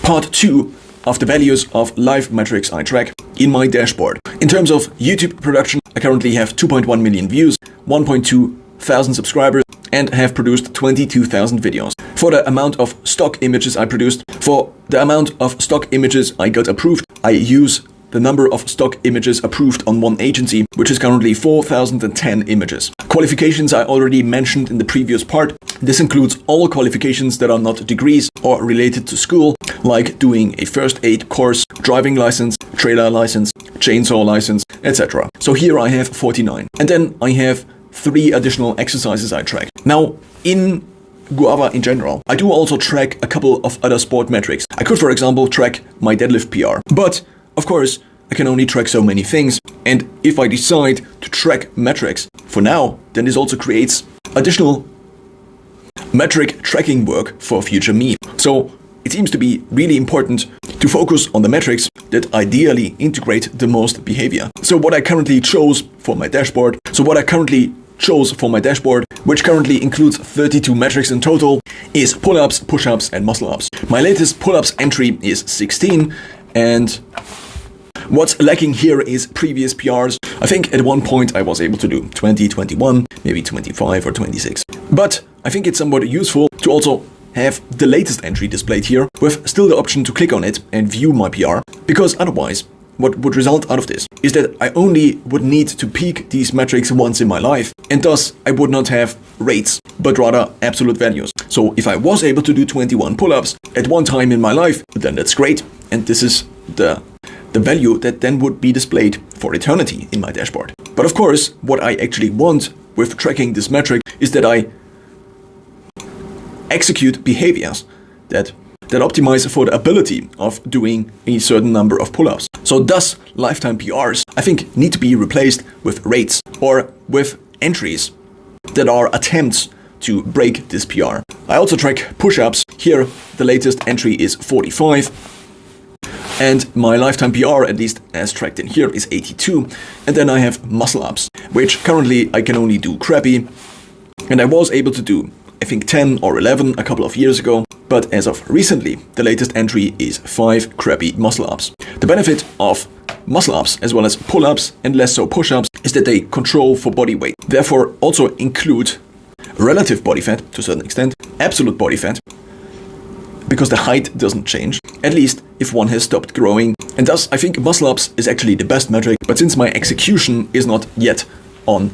part 2 of the values of live metrics I track in my dashboard. In terms of YouTube production, I currently have 2.1 million views, 1.2 thousand subscribers, and have produced 22,000 videos. For the amount of stock images I produced, for the amount of stock images I got approved, I use the number of stock images approved on one agency, which is currently 4,010 images. Qualifications I already mentioned in the previous part. This includes all qualifications that are not degrees or related to school, like doing a first aid course, driving license, trailer license, chainsaw license, etc. So here I have 49. And then I have 3 additional exercises I track. Now, in Guava in general, I do also track a couple of other sport metrics. I could, for example, track my deadlift PR, but of course, I can only track so many things, and if I decide to track metrics for now, then this also creates additional metric tracking work for future me. So it seems to be really important to focus on the metrics that ideally integrate the most behavior. So what I currently chose for my dashboard, which currently includes 32 metrics in total, is pull-ups, push-ups, and muscle-ups. My latest pull-ups entry is 16, and what's lacking here is previous PRs. I think at one point I was able to do 20, 21, maybe 25 or 26. But I think it's somewhat useful to also have the latest entry displayed here, with still the option to click on it and view my PR, because otherwise what would result out of this is that I only would need to peak these metrics once in my life, and thus I would not have rates, but rather absolute values. So if I was able to do 21 pull-ups at one time in my life, then that's great, and this is the value that then would be displayed for eternity in my dashboard. But of course, what I actually want with tracking this metric is that I execute behaviors that optimize for the ability of doing a certain number of pull-ups. So thus, lifetime PRs, I think, need to be replaced with rates or with entries that are attempts to break this PR. I also track push-ups. Here, the latest entry is 45. And my lifetime PR, at least as tracked in here, is 82. And then I have muscle-ups, which currently I can only do crappy. And I was able to do, I think, 10 or 11 a couple of years ago. But as of recently, the latest entry is 5 crappy muscle-ups. The benefit of muscle-ups, as well as pull-ups and less so push-ups, is that they control for body weight. Therefore, also include relative body fat to a certain extent, absolute body fat, because the height doesn't change, at least if one has stopped growing. And thus, I think muscle-ups is actually the best metric, but since my execution is not yet on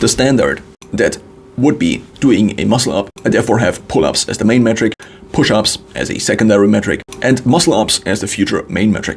the standard that would be doing a muscle-up, I therefore have pull-ups as the main metric, push-ups as a secondary metric, and muscle-ups as the future main metric.